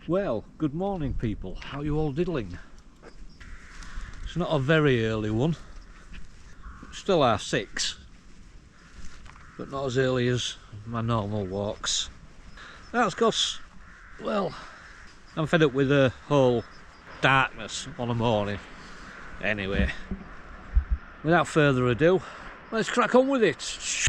Well, good morning people, how are you all diddling? It's not a very early one, it's still our 6, but not as early as my normal walks. That's because, well, I'm fed up with the whole darkness on a morning. Anyway, without further ado, let's crack on with it.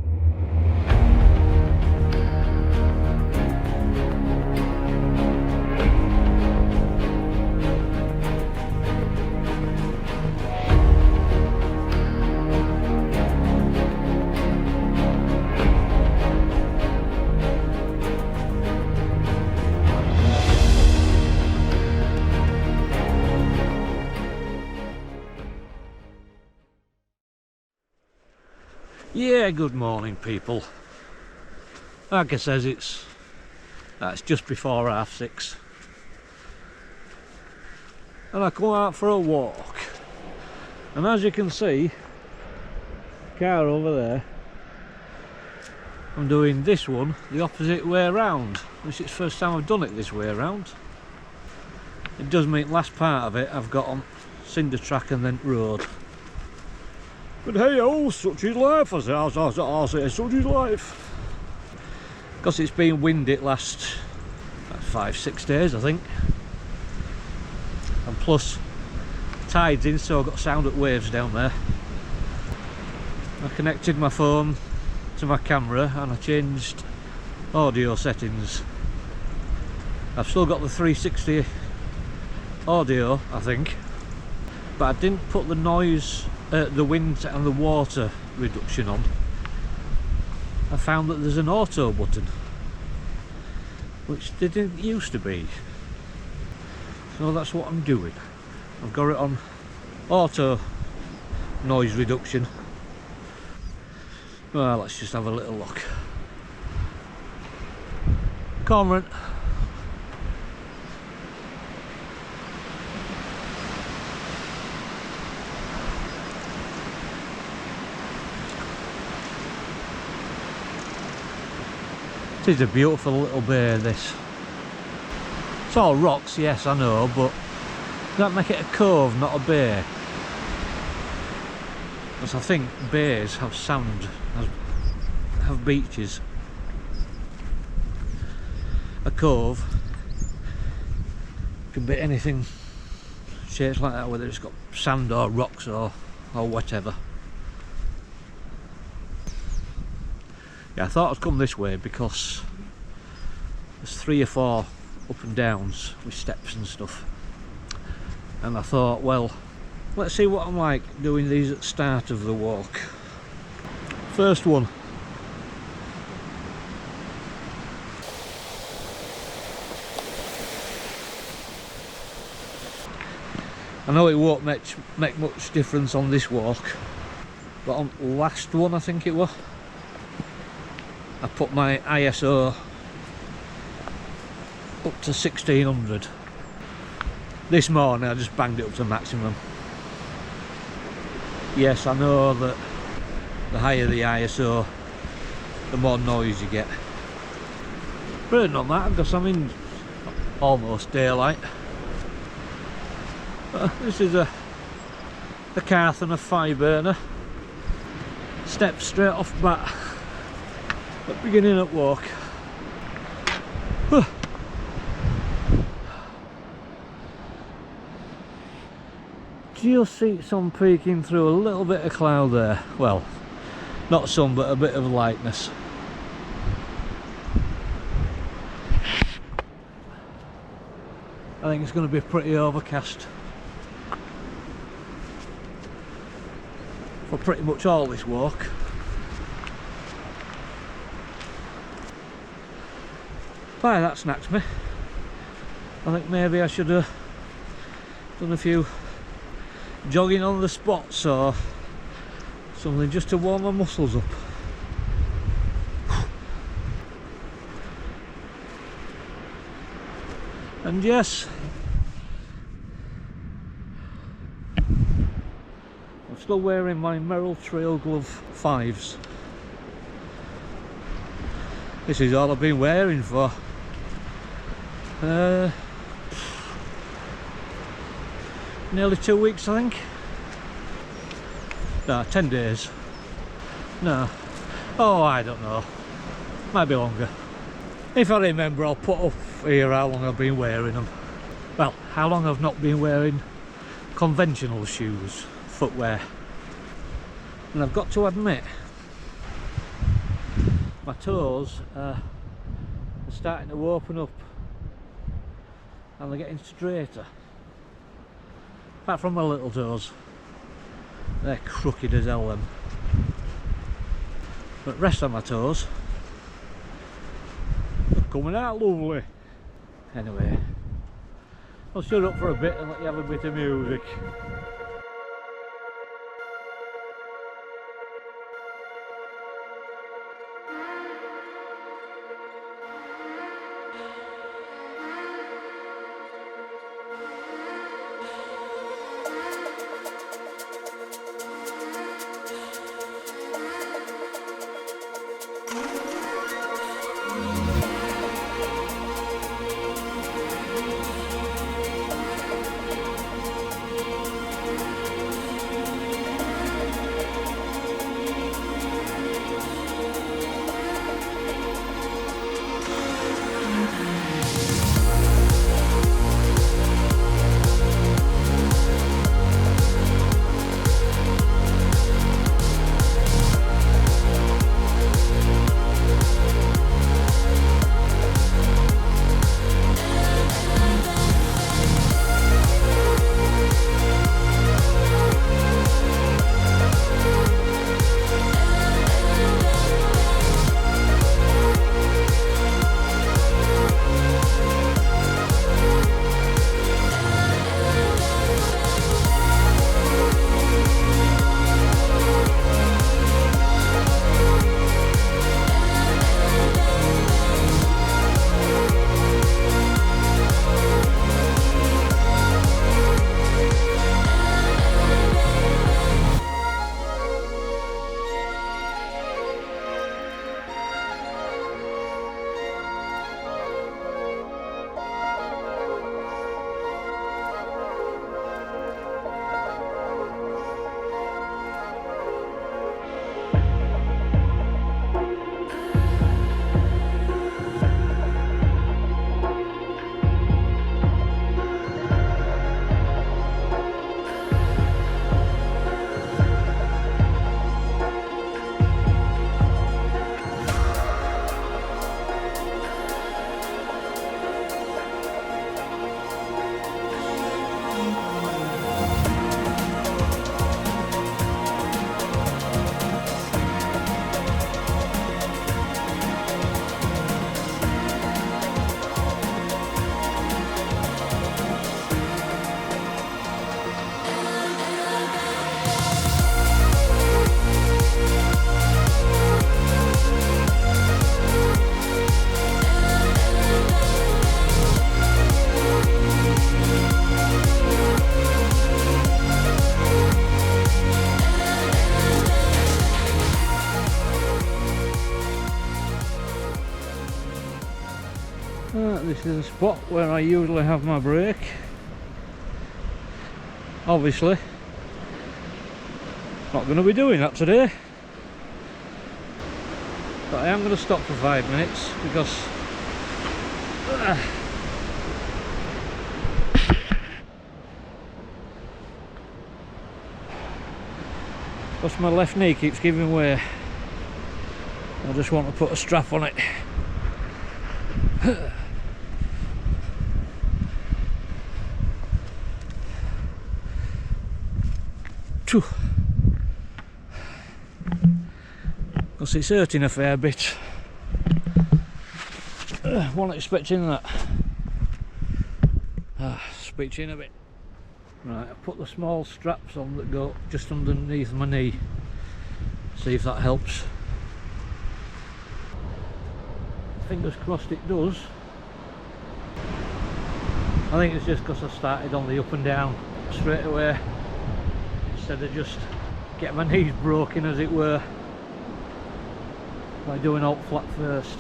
Yeah, good morning people. Like I says, it's just before 6:30, and I come out for a walk, and as you can see, car over there, I'm doing this one the opposite way around, which is the first time I've done it this way around. It does mean last part of it I've got on cinder track and then road. But hey, oh, such is life, I say, such is life. Because it's been windy last 5-6 days, I think. And plus, tide's in, so I've got sound at waves down there. I connected my phone to my camera and I changed audio settings. I've still got the 360 audio, I think. But I didn't put the noise, the wind and the water reduction on. I found that there's an auto button, which there didn't used to be. So that's what I'm doing. I've got it on auto noise reduction. Well, let's just have a little look. Cormorant. It is a beautiful little bay, this. It's all rocks, yes, I know, but does that make it a cove, not a bay? Because I think bays have sand, have beaches. A cove can be anything shapes like that, whether it's got sand or rocks or whatever. Yeah, I thought I'd come this way because there's 3 or 4 up and downs with steps and stuff, and I thought, well, let's see what I'm like doing these at the start of the walk. First one. I know it won't make much difference on this walk, but on the last one, I think it was, I put my ISO up to 1600. This morning I just banged it up to maximum. Yes, I know that the higher the ISO, the more noise you get. But not that, because I'm in almost daylight. This is a Carthan, a 5-burner. Step straight off bat. At beginning at walk. Just see some peeking through a little bit of cloud there. Well, not some, but a bit of lightness. I think it's going to be pretty overcast for pretty much all this walk. Why, that snags me. I think maybe I should have done a few jogging on the spots or something just to warm my muscles up. And yes, I'm still wearing my Merrill Trail Glove 5s. This is all I've been wearing for nearly 2 weeks, I think. No, 10 days. No. Oh, I don't know. Might be longer. If I remember, I'll put up here how long I've been wearing them. Well, how long I've not been wearing conventional shoes, footwear. And I've got to admit, my toes are starting to open up and they're getting straighter. Apart from my little toes, they're crooked as hell them. But rest of my toes, they're coming out lovely. Anyway, I'll shut up for a bit and let you have a bit of music. This is the spot where I usually have my break. Obviously, not going to be doing that today. But I am going to stop for 5 minutes because my left knee keeps giving way. I just want to put a strap on it. Because it's hurting a fair bit. Wasn't expecting that. Speech in a bit. Right, I put the small straps on that go just underneath my knee. See if that helps. Fingers crossed it does. I think it's just because I started on the up and down straight away instead of just get my knees broken, as it were, by doing alt flat first.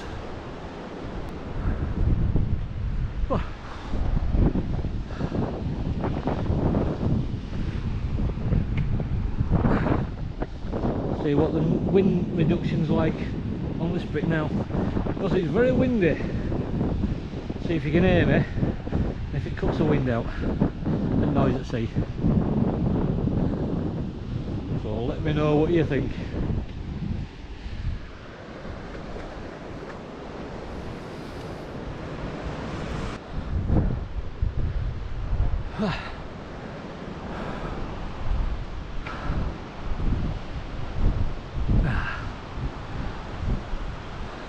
See what the wind reduction's like on this bit now, because it's very windy. See if you can hear me, if it cuts the wind out and noise at sea. So let me know what you think.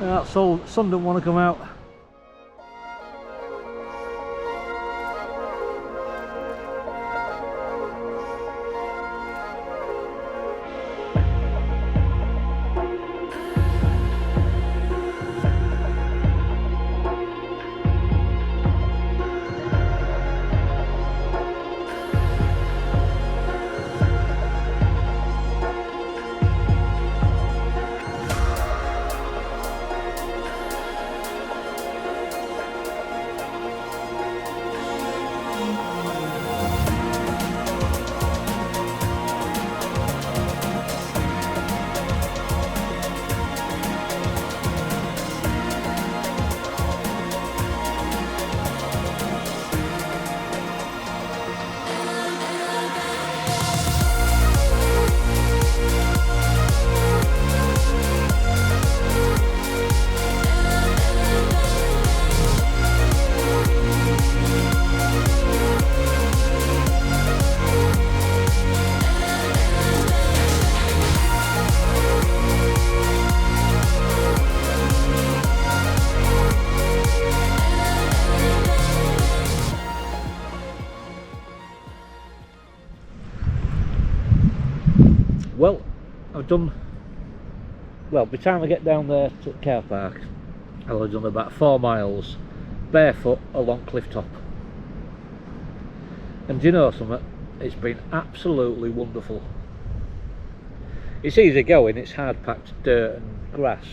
That sun don't want to come out. Well, I've done, well, by the time I get down there to the car park, I'll have done about 4 miles barefoot along cliff top. And do you know something? It's been absolutely wonderful. It's easy going, it's hard packed dirt and grass.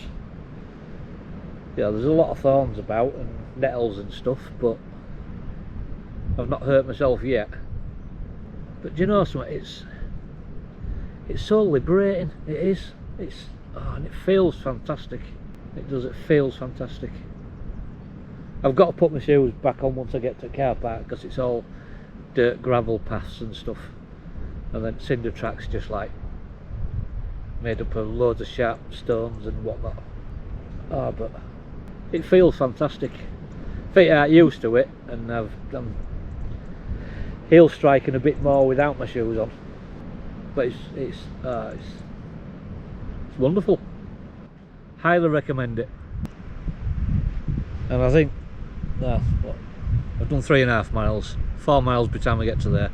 Yeah, there's a lot of thorns about and nettles and stuff, but I've not hurt myself yet. But do you know something? It's so liberating. It is. And it feels fantastic. It does. It feels fantastic. I've got to put my shoes back on once I get to the car park, because it's all dirt, gravel paths and stuff, and then cinder tracks just like made up of loads of sharp stones and whatnot. Oh, but it feels fantastic. Feet aren't used to it, and I'm heel striking a bit more without my shoes on. But it's wonderful. Highly recommend it. And I think I've done 3.5 miles, 4 miles by the time I get to there.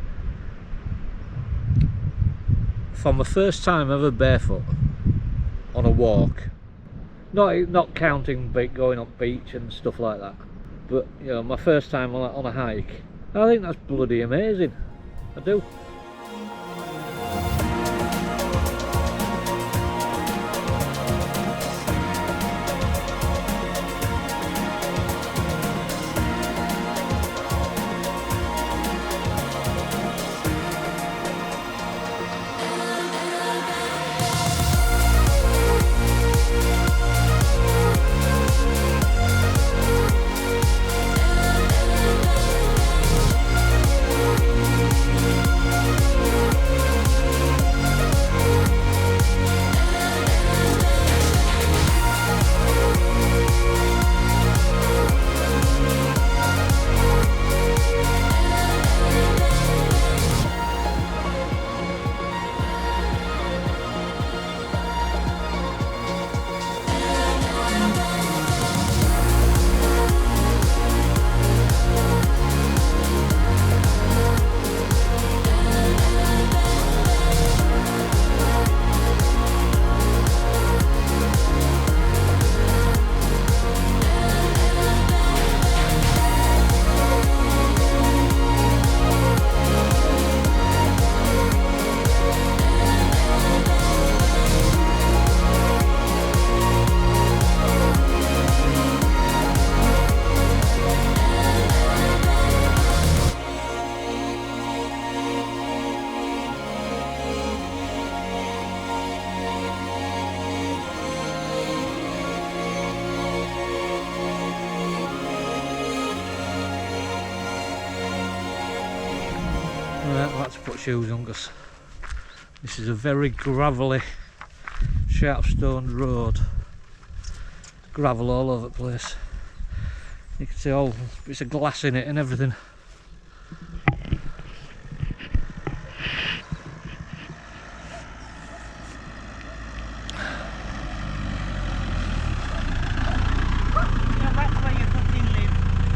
For my first time ever barefoot on a walk, not counting going up beach and stuff like that, but you know, my first time on a hike, I think that's bloody amazing. I do. I've had to put shoes on because this is a very gravelly, sharp stoned road. Gravel all over the place. You can see all bits of glass in it and everything.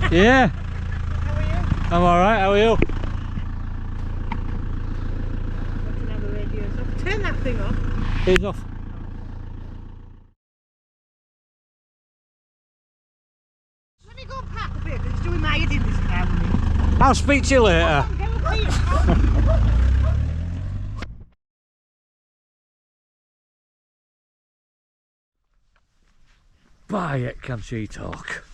Yeah. How are you? I'm alright, how are you? I can have the radios off. Turn that thing off. He's off. Let me go and park up here because it's doing my head in this car. I'll speak to you later. Go up here. Bye, it can she talk.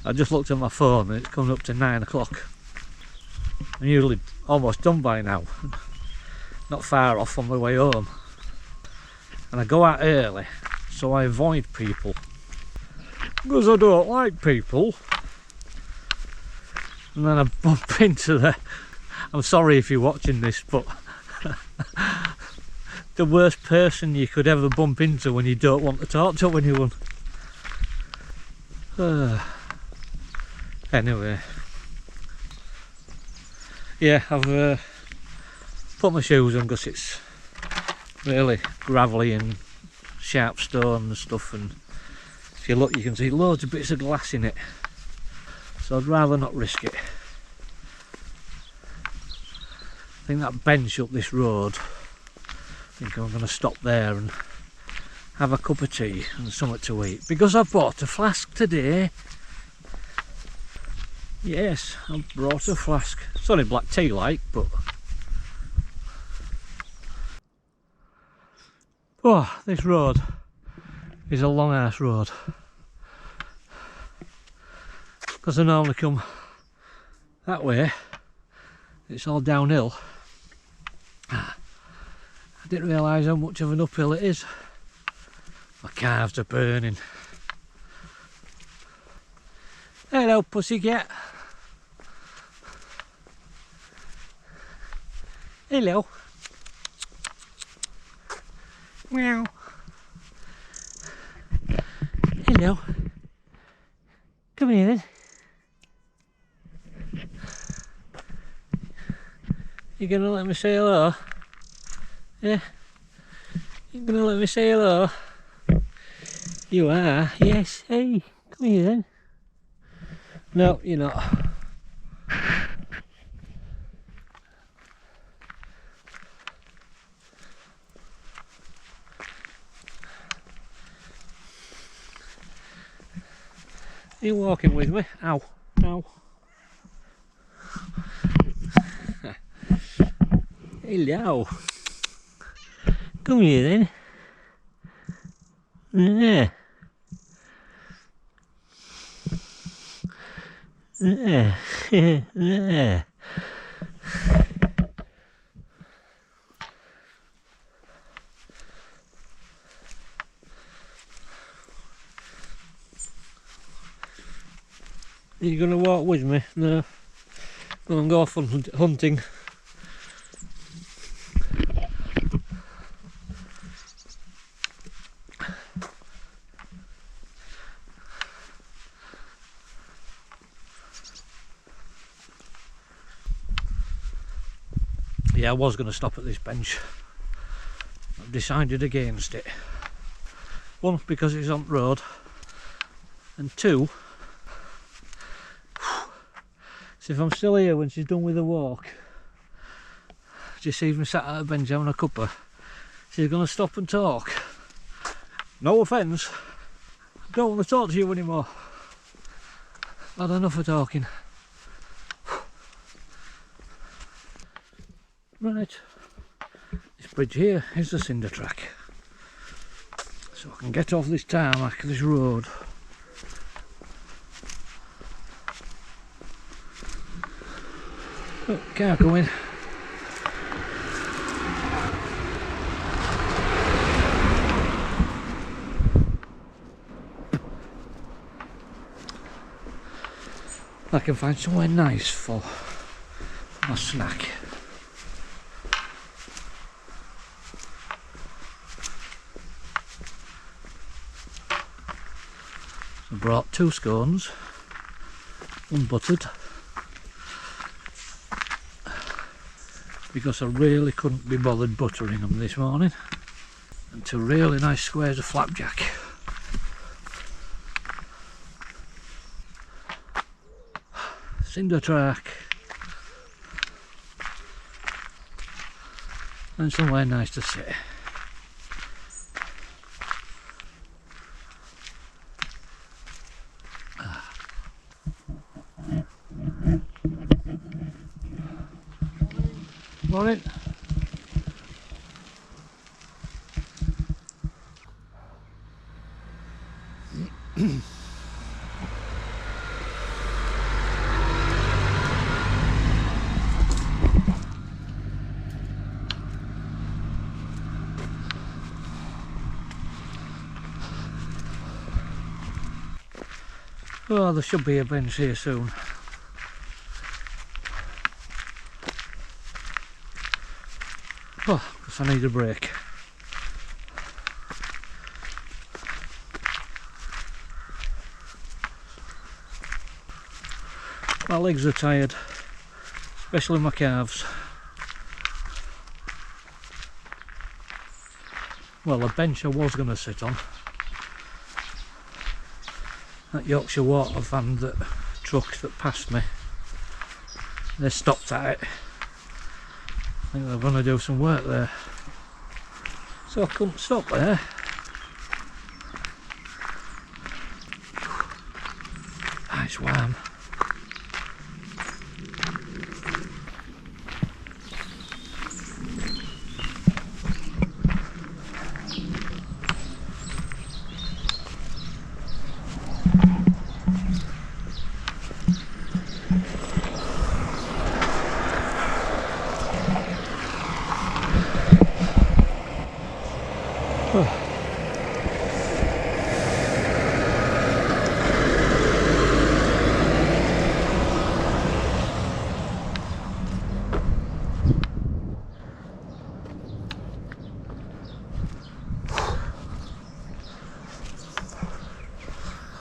I just looked at my phone and it's coming up to 9 o'clock. I'm usually almost done by now. Not far off on my way home. And I go out early so I avoid people. Because I don't like people. And then I bump into the... I'm sorry if you're watching this, but... the worst person you could ever bump into when you don't want to talk to anyone. Anyway, yeah, I've put my shoes on because it's really gravelly and sharp stone and stuff, and if you look you can see loads of bits of glass in it, so I'd rather not risk it. I think that bench up this road, I think I'm going to stop there and have a cup of tea and something to eat, because I bought a flask today. Yes, I brought a flask. It's only black tea like, but... Oh, this road is a long ass road. Because I normally come that way, it's all downhill. I didn't realise how much of an uphill it is. My calves are burning. Hello, pussycat. Hello. Meow. Hello. Come here then. You gonna let me say hello? Yeah? You gonna let me say hello? You are? Yes. Hey, come here then. No, you're not. Are you walking with me? Ow. Ow. Hello. Come here then. Yeah. Yeah. Yeah. Are you going to walk with me? No. Go and go off hunting. Yeah, I was going to stop at this bench. I've decided against it. One, because it's on the road, and two, so if I'm still here when she's done with the walk, just even sat at a bench having a cuppa, she's going to stop and talk. No offence, I don't want to talk to you anymore. I've had enough of talking. Right, this bridge here is the cinder track, so I can get off this tarmac, this road. Oh, car going. I can find somewhere nice for my snack. I brought 2 scones, unbuttered, because I really couldn't be bothered buttering them this morning, and 2 really nice squares of flapjack. Cinder track, and somewhere nice to sit. Morning. Oh, there should be a bench here soon. Oh, because I need a break. My legs are tired, especially my calves. Well, the bench I was going to sit on, that Yorkshire Water van, that truck that passed me, they stopped at it. I think they're going to do some work there, so I couldn't stop there. It's warm.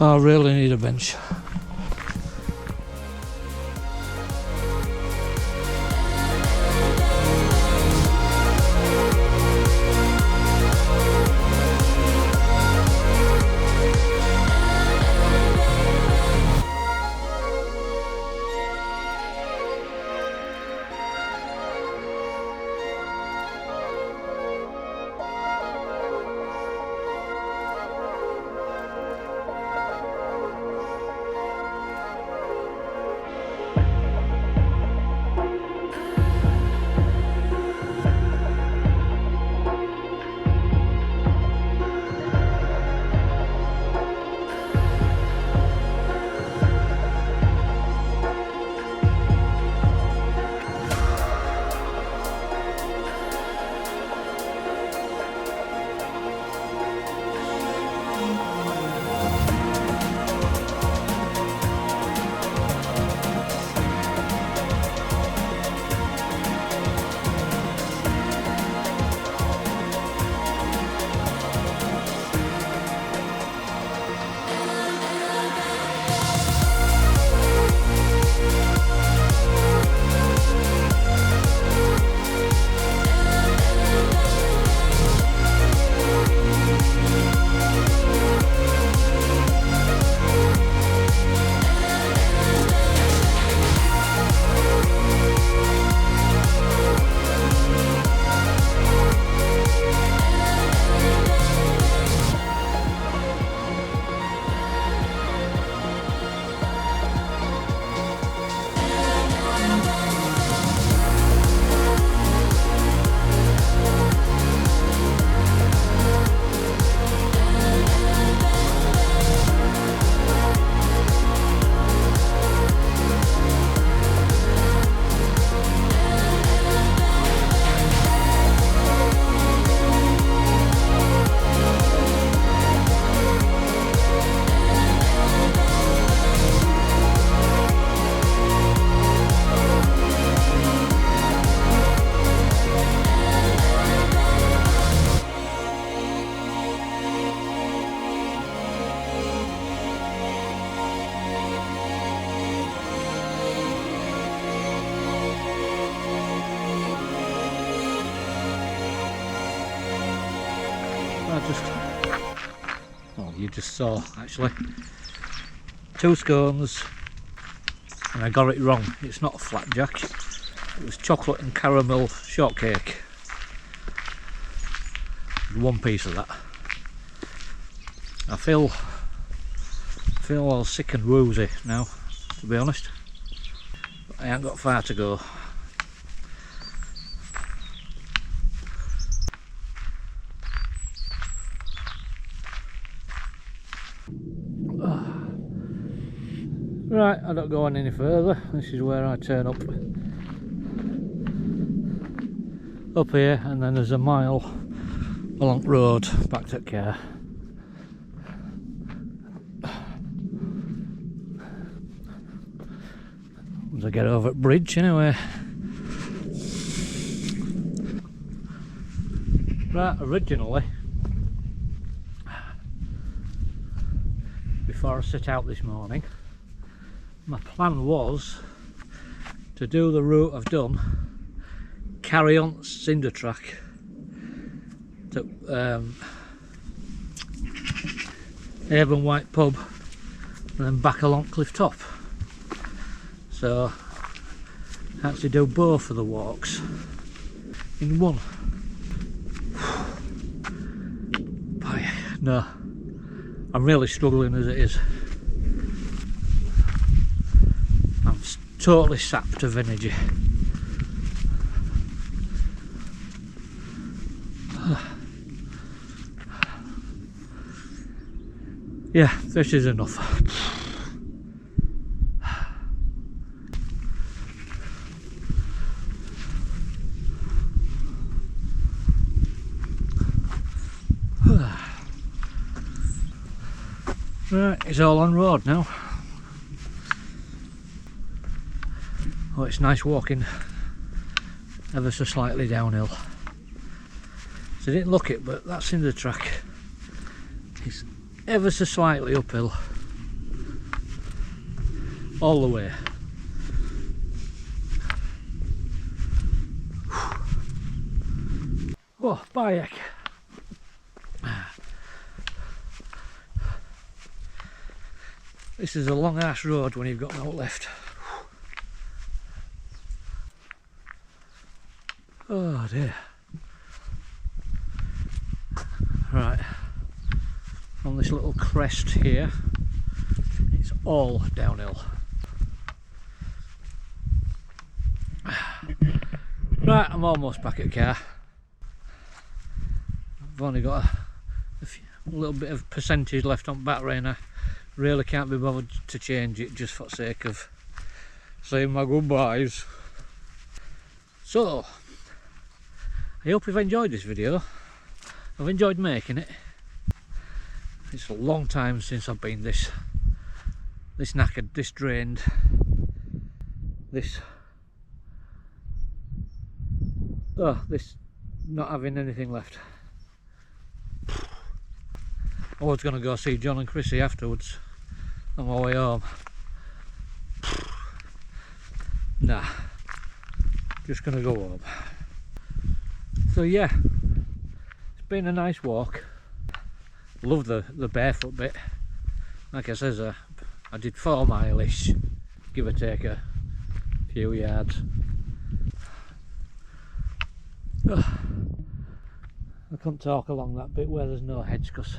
I really need a bench. you just saw actually. 2 scones, and I got it wrong. It's not a flapjack. It was chocolate and caramel shortcake. 1 piece of that. I feel all sick and woozy now, to be honest. But I ain't got far to go. Right, I don't go on any further. This is where I turn up here, and then there's a mile along the road back to the car. Once I get over at bridge anyway. Right, originally, before I set out this morning, my plan was to do the route I've done, carry on cinder track to Avon White pub, and then back along Cliff Top. So I actually do both of the walks in one. But no, I'm really struggling as it is. I'm totally sapped of energy. Yeah, this is enough. Right, it's all on road now. Oh, it's nice walking ever so slightly downhill. So I didn't look it, but that's in the track. It's ever so slightly uphill all the way. Oh, bye. This is a long ass road when you've got no left. Oh dear. Right, on this little crest here, it's all downhill. Right, I'm almost back at the car. I've only got a little bit of percentage left on battery, and I really can't be bothered to change it just for the sake of saying my goodbyes. So, I hope you've enjoyed this video. I've enjoyed making it. It's a long time since I've been this knackered, this drained, this not having anything left. I was going to go see John and Chrissy afterwards on my way home. Nah, just going to go home. So yeah, it's been a nice walk. Love the barefoot bit. Like I says, I did 4 mile-ish, give or take a few yards. I couldn't talk along that bit where there's no hedge because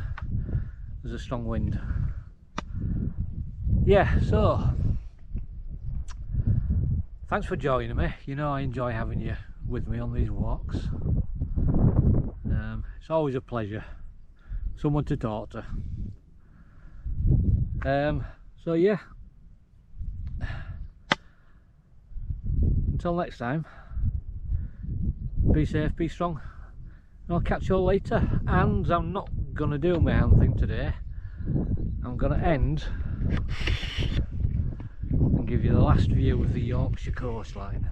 there's a strong wind. Yeah, so thanks for joining me. You know I enjoy having you with me on these walks. It's always a pleasure, someone to talk to. So yeah, until next time, be safe, be strong, and I'll catch you all later. And I'm not gonna do my hand thing today. I'm gonna end and give you the last view of the Yorkshire coastline.